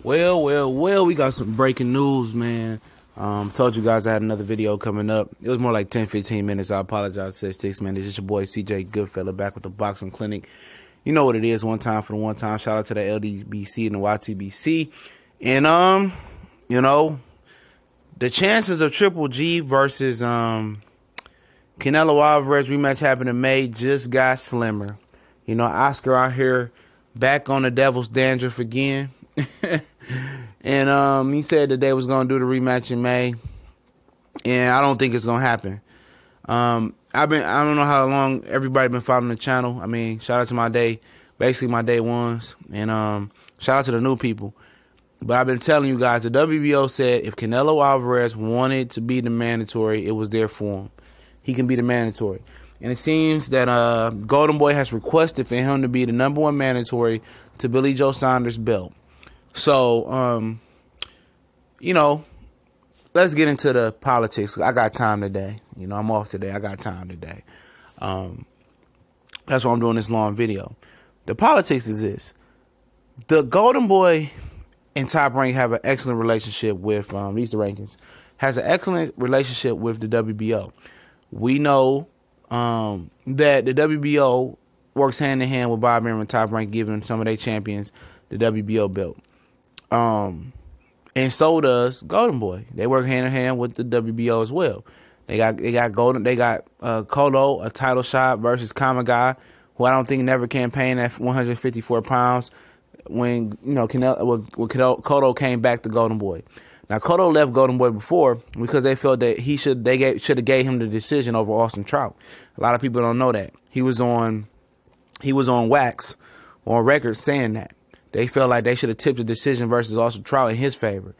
Well, we got some breaking news, man. Told you guys I had another video coming up. It was more like 10-15 minutes. I apologize to 6 minutes. It's your boy CJ Goodfella back with the Boxing Clinic. You know what it is, one time for the one time. Shout out to the LDBC and the YTBC. And you know, the chances of Triple G versus Canelo Alvarez rematch happening in May just got slimmer. You know, Oscar out here back on the devil's dandruff again. And he said that they was gonna do the rematch in May, and I don't think it's gonna happen. I don't know how long everybody been following the channel. I mean, shout out to my day ones, and shout out to the new people. But I've been telling you guys, the WBO said if Canelo Alvarez wanted to be the mandatory, it was there for him. He can be the mandatory. And it seems that Golden Boy has requested for him to be the #1 mandatory to Billy Joe Saunders' belt. So, you know, let's get into the politics. I got time today. You know, I'm off today. I got time today. That's why I'm doing this long video. The politics is this. The Golden Boy and Top Rank have an excellent relationship with, these are the rankings, has an excellent relationship with the WBO. We know that the WBO works hand in hand with Bob Arum and Top Rank, giving some of their champions the WBO belt. And so does Golden Boy. They work hand in hand with the WBO as well. They got Cotto, a title shot versus Kamagai, who I don't think never campaigned at 154 pounds when, you know, Cotto came back to Golden Boy. Now, Cotto left Golden Boy before because they felt that they should have gave him the decision over Austin Trout. A lot of people don't know that. He was on wax, on record, saying that. They felt like they should have tipped the decision versus Austin Trout in his favor.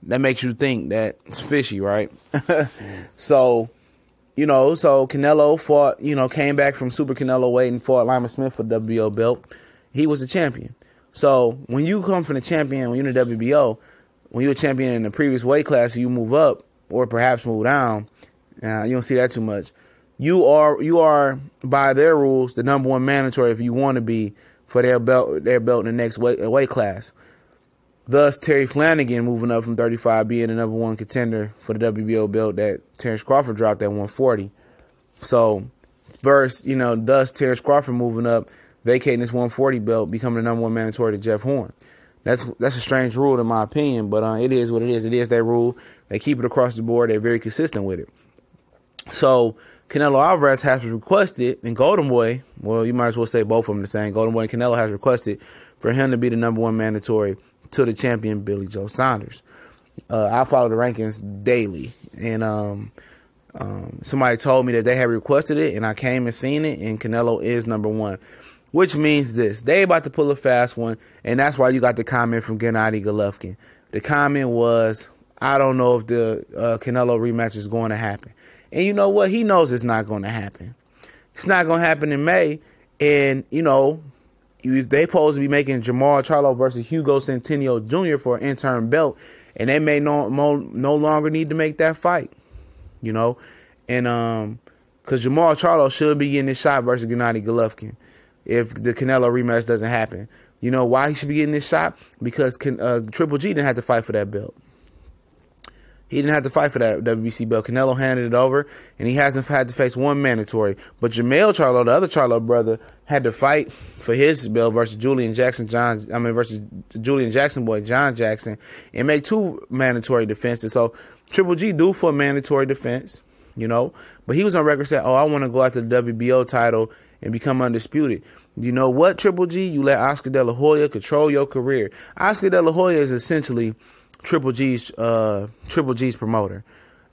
That makes you think that it's fishy, right? So, you know, so Canelo fought, you know, came back from Super Canelo weight and fought Lyman Smith for the WBO belt. He was a champion. So when you come from the champion, when you're in the WBO, when you're a champion in the previous weight class, you move up or perhaps move down. You don't see that too much. You are by their rules the #1 mandatory if you want to be for their belt in the next weight class. Thus, Terry Flanagan moving up from 35, being the #1 contender for the WBO belt that Terrence Crawford dropped at 140. So, first, you know, thus Terrence Crawford moving up, vacating this 140 belt, becoming the #1 mandatory to Jeff Horn. That's a strange rule in my opinion, but it is what it is. It is their rule. They keep it across the board. They're very consistent with it. So, Canelo Alvarez has requested, and Golden Boy, well, you might as well say both of them the same. Golden Boy and Canelo has requested for him to be the #1 mandatory to the champion, Billy Joe Saunders. I follow the rankings daily, and somebody told me that they had requested it, and I came and seen it, and Canelo is #1, which means this. They about to pull a fast one, and that's why you got the comment from Gennady Golovkin. The comment was, I don't know if the Canelo rematch is going to happen. And you know what? He knows it's not going to happen. It's not going to happen in May. And, you know, they supposed to be making Jamal Charlo versus Hugo Centennial Jr. for an interim belt. And they may no longer need to make that fight. You know? And because Jamal Charlo should be getting this shot versus Gennady Golovkin if the Canelo rematch doesn't happen. You know why he should be getting this shot? Because Triple G didn't have to fight for that belt. He didn't have to fight for that WBC belt. Canelo handed it over, and he hasn't had to face one mandatory. But Jermell Charlo, the other Charlo brother, had to fight for his belt versus Julian Jackson boy John Jackson, and make 2 mandatory defenses. So Triple G due for a mandatory defense, you know. But he was on record saying, "Oh, I want to go after the WBO title and become undisputed." You know what, Triple G? You let Oscar De La Hoya control your career. Oscar De La Hoya is essentially Triple G's promoter.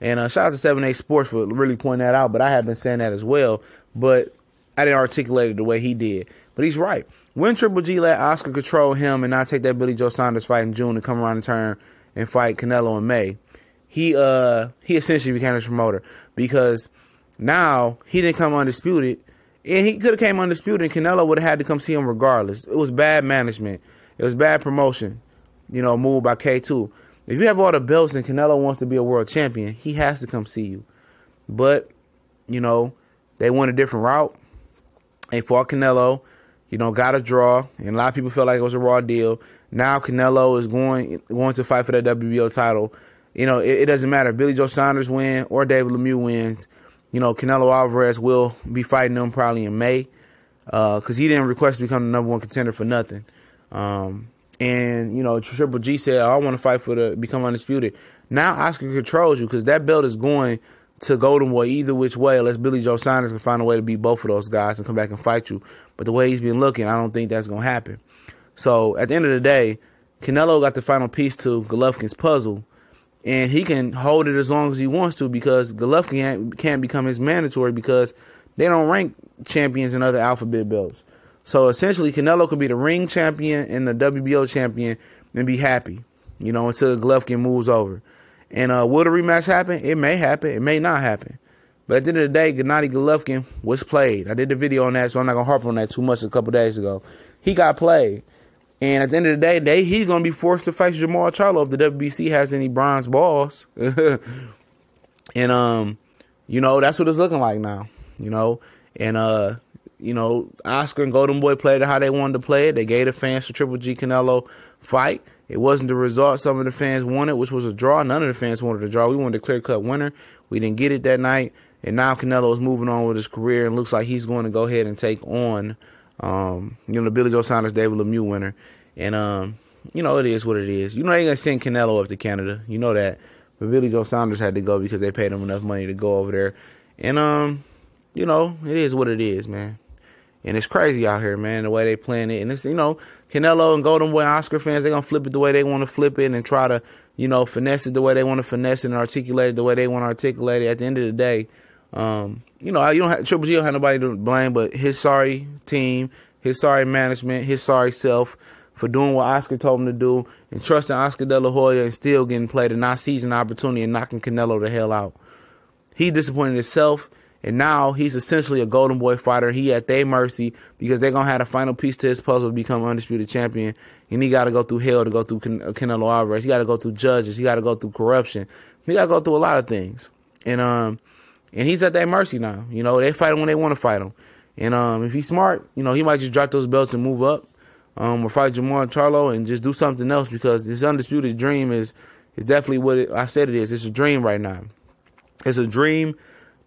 And shout out to 7A Sports for really pointing that out, but I have been saying that as well, but I didn't articulate it the way he did. But he's right. When Triple G let Oscar control him and not take that Billy Joe Saunders fight in June and come around and turn and fight Canelo in May, he essentially became his promoter, because now he didn't come undisputed, and he could have came undisputed and Canelo would have had to come see him regardless. It was bad management. It was bad promotion, you know, moved by K2. If you have all the belts and Canelo wants to be a world champion, he has to come see you. But, you know, they went a different route. They fought Canelo, you know, got a draw, and a lot of people felt like it was a raw deal. Now Canelo is going to fight for that WBO title. You know, it doesn't matter if Billy Joe Saunders wins or David Lemieux wins. You know, Canelo Alvarez will be fighting them probably in May because he didn't request to become the #1 contender for nothing. And, you know, Triple G said, I want to fight become undisputed. Now Oscar controls you because that belt is going to Golden Boy either which way unless Billy Joe Saunders can find a way to beat both of those guys and come back and fight you. But the way he's been looking, I don't think that's going to happen. So at the end of the day, Canelo got the final piece to Golovkin's puzzle. And he can hold it as long as he wants to because Golovkin can't become his mandatory because they don't rank champions in other alphabet belts. So essentially, Canelo could be the ring champion and the WBO champion and be happy, you know, until Golovkin moves over. And will the rematch happen? It may happen. It may not happen. But at the end of the day, Gennady Golovkin was played. I did the video on that, so I'm not going to harp on that too much a couple days ago. He got played. And at the end of the day, he's going to be forced to face Jamal Charlo if the WBC has any bronze balls. And, you know, that's what it's looking like now, you know. And, you know, Oscar and Golden Boy played it how they wanted to play it. They gave the fans the Triple G Canelo fight. It wasn't the result some of the fans wanted, which was a draw. None of the fans wanted a draw. We wanted a clear-cut winner. We didn't get it that night. And now Canelo is moving on with his career and looks like he's going to go ahead and take on, you know, the Billy Joe Saunders, David Lemieux winner. And, you know, it is what it is. You know, they're going to send Canelo up to Canada. You know that. But Billy Joe Saunders had to go because they paid him enough money to go over there. And, you know, it is what it is, man. And it's crazy out here, man, the way they playing it. And it's, you know, Canelo and Golden Boy and Oscar fans, they're going to flip it the way they want to flip it and try to, you know, finesse it the way they want to finesse it and articulate it the way they want to articulate it. At the end of the day, you know, Triple G don't have nobody to blame but his sorry team, his sorry management, his sorry self for doing what Oscar told him to do and trusting Oscar De La Hoya and still getting played and not seizing the opportunity and knocking Canelo the hell out. He disappointed himself. And now he's essentially a Golden Boy fighter. He at their mercy because they're going to have the final piece to his puzzle to become undisputed champion. And he got to go through hell to go through Canelo Alvarez. He got to go through judges. He got to go through corruption. He got to go through a lot of things. And he's at their mercy now. You know, they fight him when they want to fight him. And if he's smart, you know, he might just drop those belts and move up or fight Jamal Charlo and just do something else because this undisputed dream is definitely what I said it is. It's a dream right now. It's a dream.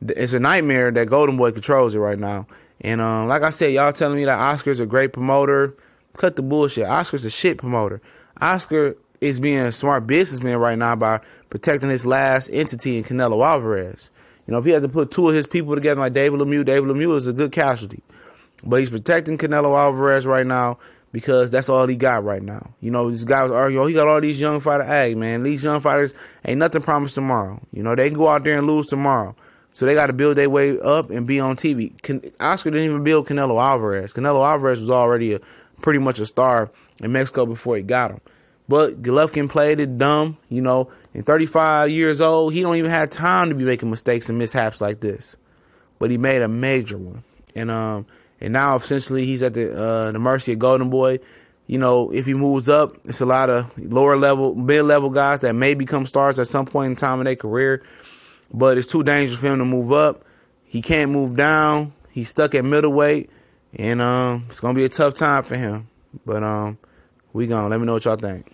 It's a nightmare that Golden Boy controls it right now. And like I said, y'all telling me that Oscar's a great promoter. Cut the bullshit. Oscar's a shit promoter. Oscar is being a smart businessman right now by protecting his last entity in Canelo Alvarez. You know, if he had to put two of his people together like David Lemieux is a good casualty. But he's protecting Canelo Alvarez right now because that's all he got right now. You know, these guys argue, oh, he got all these young fighters. Hey, man, these young fighters ain't nothing promised tomorrow. You know, they can go out there and lose tomorrow. So they got to build their way up and be on TV. Oscar didn't even build Canelo Alvarez. Canelo Alvarez was already pretty much a star in Mexico before he got him. But Golovkin played it dumb. You know, in 35 years old, he don't even have time to be making mistakes and mishaps like this. But he made a major one. And now essentially he's at the mercy of Golden Boy. You know, if he moves up, it's a lot of lower level, mid-level guys that may become stars at some point in time in their career. But it's too dangerous for him to move up. He can't move down. He's stuck at middleweight. And it's going to be a tough time for him. But we gone. Let me know what y'all think.